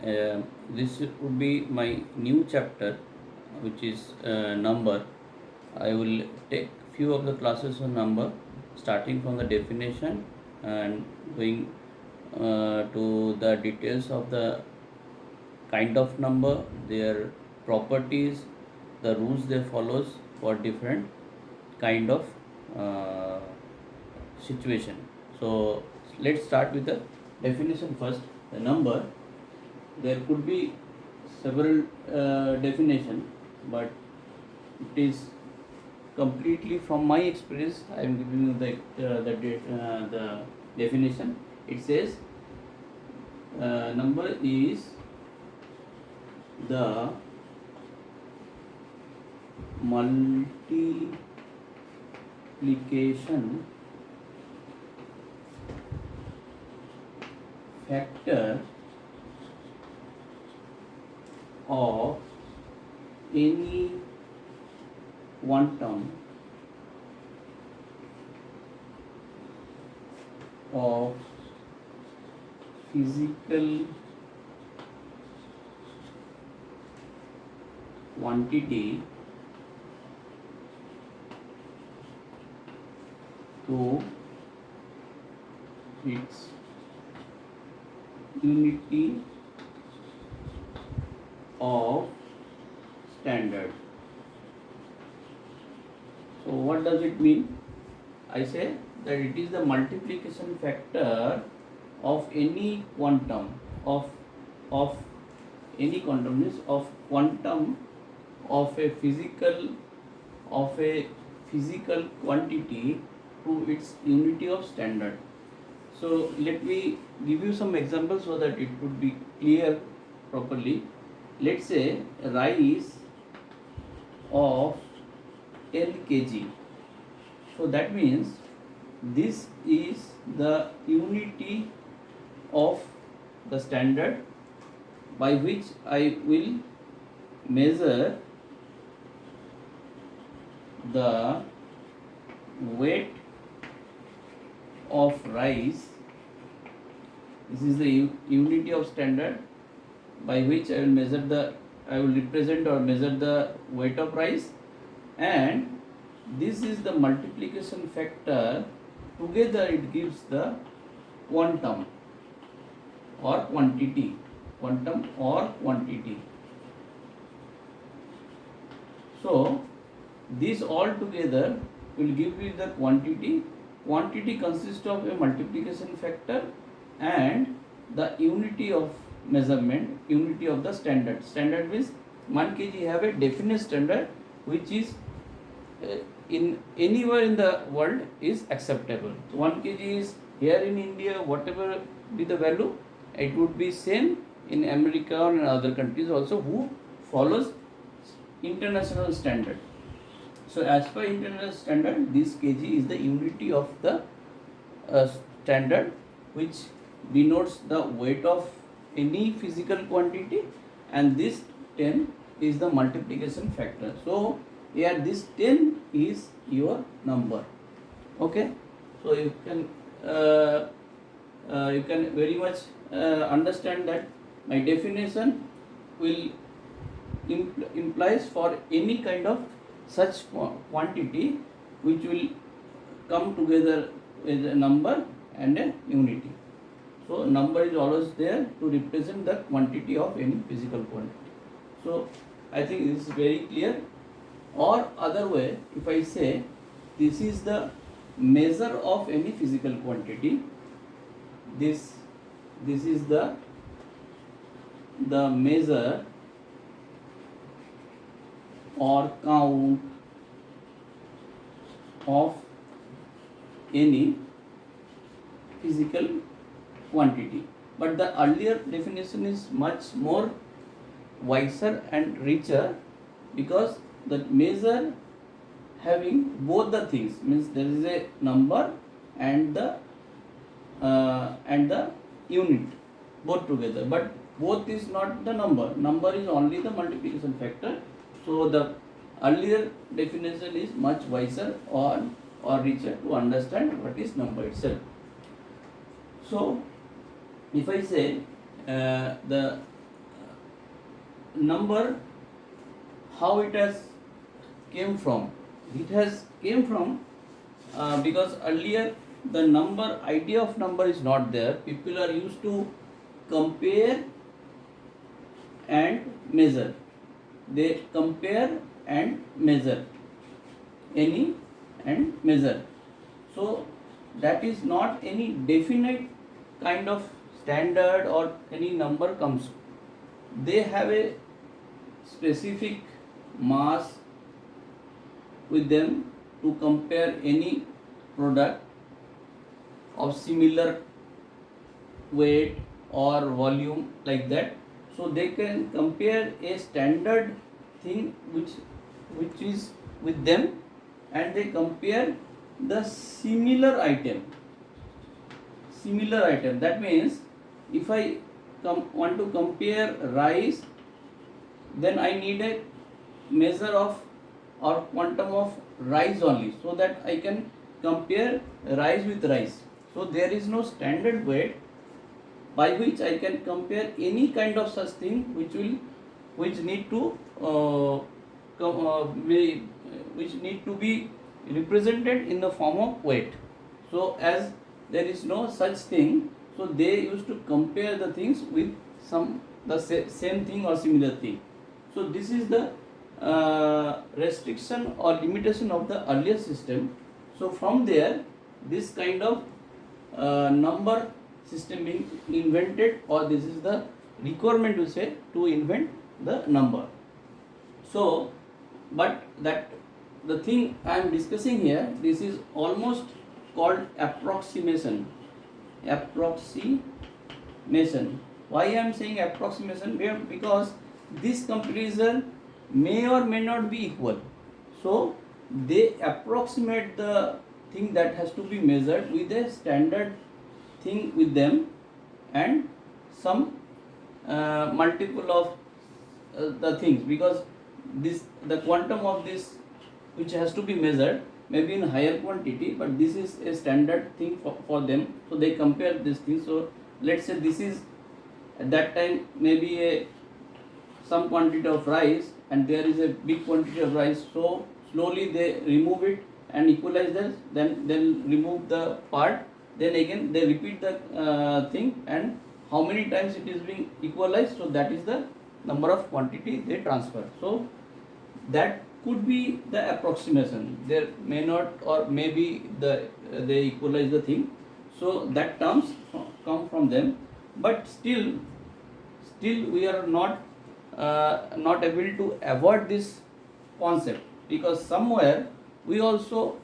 This would be my new chapter, which is number. I will take few of the classes on number, starting from the definition and going to the details of the kind of number, their properties, the rules they follows for different kind of uh, situation. So let's start with the definition first. The number, there could be several definition, but it is completely from my experience. I am giving you the definition. It says number is the multiplication factor of any quantum of physical quantity to its unity of standard. So what does it mean? I say that it is the multiplication factor of any quantum of any quantum, means of quantum of a physical quantity to its unity of standard. So let me give you some examples so that it would be clear properly. Let's say rice of 10 kg. So that means this is the unity of the standard by which I will measure the weight of rice. This is the unity of standard by which I will represent or measure the weight of rice, and this is the multiplication factor. Together it gives the quantum or quantity. So this all together will give you the quantity. Quantity consists of a multiplication factor and the unity of measurement, unity of the standard. Standard means 1 kg have a definite standard which is in anywhere in the world is acceptable. So 1 kg is here in India, whatever be the value, it would be same in America or in other countries also who follows international standard. So as per international standard, this kg is the unity of the standard which denotes the weight of any physical quantity, and this 10 is the multiplication factor. So here this 10 is your number. Okay, so you can very much understand that my definition will implies for any kind of such quantity which will come together with a number and a unity. So number is always there to represent the quantity of any physical quantity. So I think this is very clear. Or other way, if I say this is the measure of any physical quantity, this is the measure or count of any physical quantity. But the earlier definition is much more wiser and richer, because that measure having both the things, means there is a number and the unit both together, but both is not the number is only the multiplication factor. So the earlier definition is much wiser or richer to understand what is number itself. So if I say the number, how it has came from? It has came from because earlier the number, idea of number is not there. People are used to compare and measure. They compare and measure, any and measure. So that is not any definite kind of standard or any number comes. They have a specific mass with them to compare any product of similar weight or volume, like that. So they can compare a standard thing which is with them, and they compare the similar item. That means if I want to compare rice, then I need a measure of or quantum of rice only, so that I can compare rice with rice. So there is no standard weight by which I can compare any kind of such thing which need to which need to be represented in the form of weight. So as there is no such thing, so they used to compare the things with same thing or similar thing. So this is the restriction or limitation of the earlier system. So from there, this kind of number system being invented, or this is the requirement to say to invent the number. So, but that the thing I am discussing here, this is almost called approximation. Why I am saying approximation? Because this comparison may or may not be equal. So they approximate the thing that has to be measured with a standard thing with them, and some multiple of the things, because the quantum of this which has to be measured may be in higher quantity, but this is a standard thing for them. So they compare this thing. So let's say this is at that time maybe some quantity of rice, and there is a big quantity of rice. So slowly they remove it and equalize this, then remove the part, then again they repeat the thing, and how many times it is being equalized, so that is the number of quantity they transfer. So that could be the approximation. There may not, or maybe they equalize the thing. So that terms come from them, but still we are not able to avoid this concept, because somewhere we also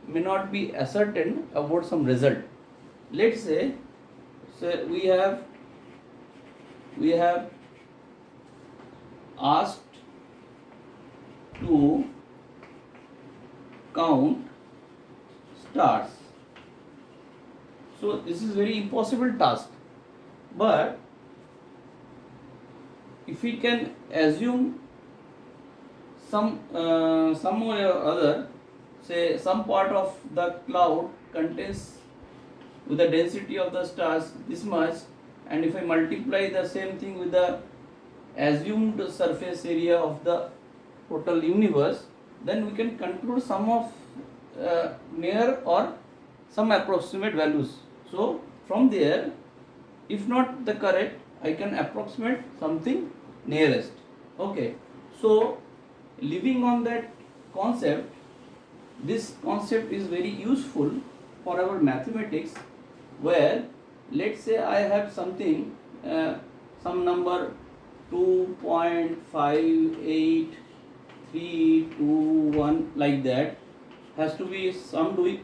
may not be certain about some result. Let's say we have asked to count stars. So this is very impossible task, but if we can assume some way or other, say some part of the cloud contains with the density of the stars this much, and if I multiply the same thing with the assumed surface area of the total universe, then we can conclude some of near or some approximate values. So from there, if not the correct, I can approximate something nearest. Okay, so living on that concept, this concept is very useful for our mathematics, where let's say I have something, some number 2.58321 like that, has to be summed with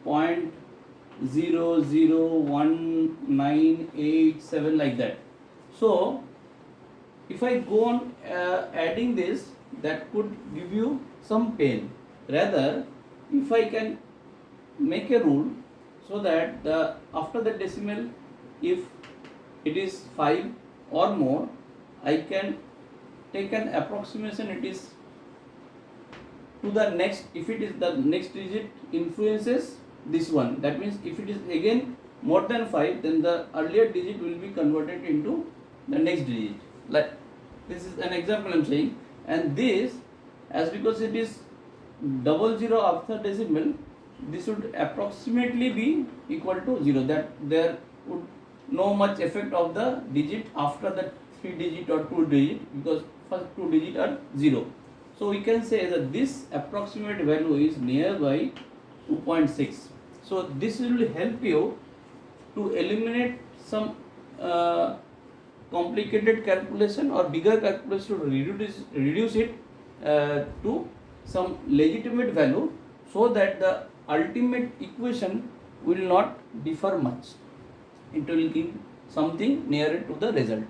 0.001987 like that. So if I go on adding this, that could give you some pain. Rather, if I can make a rule so that after the decimal, if it is 5 or more, I can take an approximation. It is to the next, if it is the next digit influences this one, that means if it is again more than 5, then the earlier digit will be converted into the next digit. This is an example I am saying, and this, as because it is 00 after decimal, this would approximately be equal to 0. That there would no much effect of the digit after the 3 digit or 2 digit, because first 2 digit are 0. So we can say that this approximate value is nearby 2.6. So this will help you to eliminate some complicated calculation or bigger calculation, to reduce it to some legitimate value, so that the ultimate equation will not differ much. It will give something nearer to the result.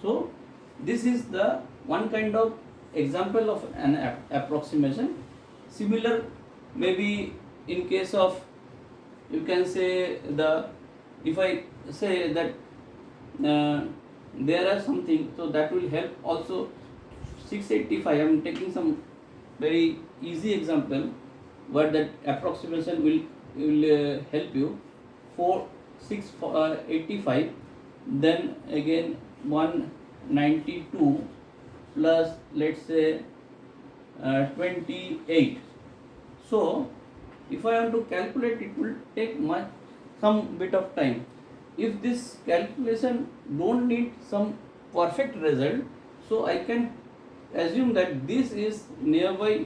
So this is the one kind of example of an approximation. Similar, maybe in case of, you can say, if I say that there are something, so that will help also. 685, I am taking some very easy example where that approximation will help you. 685, then again 192 plus, let's say, 28. So if I want to calculate, it will take some bit of time. If this calculation don't need some perfect result, so I can assume that this is nearby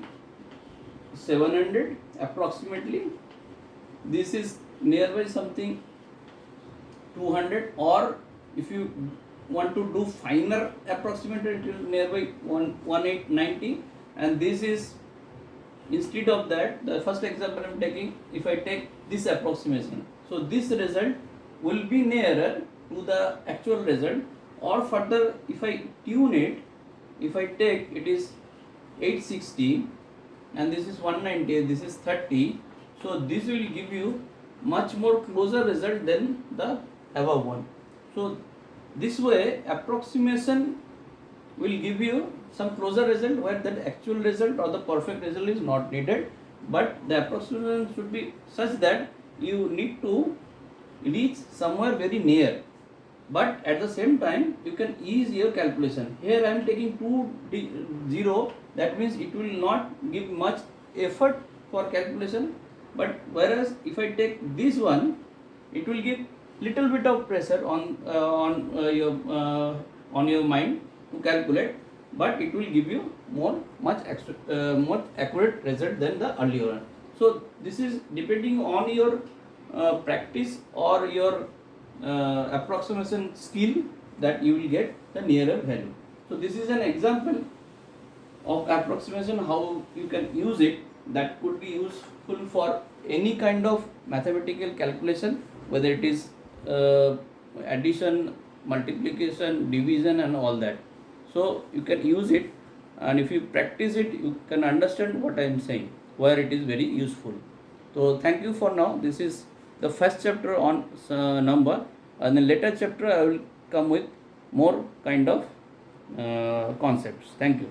700 approximately, this is nearby something 200, or if you want to do finer approximation, it is nearby 1890, and this is, instead of that, the first example I am taking, if I take this approximation, so this result will be nearer to the actual result. Or further, if I tune it, if I take, it is 860 and this is 190, this is 30, so this will give you much more closer result than the above one. So this way approximation will give you some closer result where that actual result or the perfect result is not needed, but the approximation should be such that you need to reach somewhere very near, but at the same time you can ease your calculation. Here I am taking 0, that means it will not give much effort for calculation, but whereas if I take this one, it will give little bit of pressure on your mind to calculate, but it will give you much accurate result than the earlier one. So this is depending on your practice or your approximation skill, that you will get the nearer value. So this is an example of approximation, how you can use it, that could be useful for any kind of mathematical calculation, whether it is addition, multiplication, division and all that. So you can use it, and if you practice it, you can understand what I am saying, where it is very useful. So thank you for now. This is the first chapter on number, and the later chapter I will come with more kind of concepts. Thank you.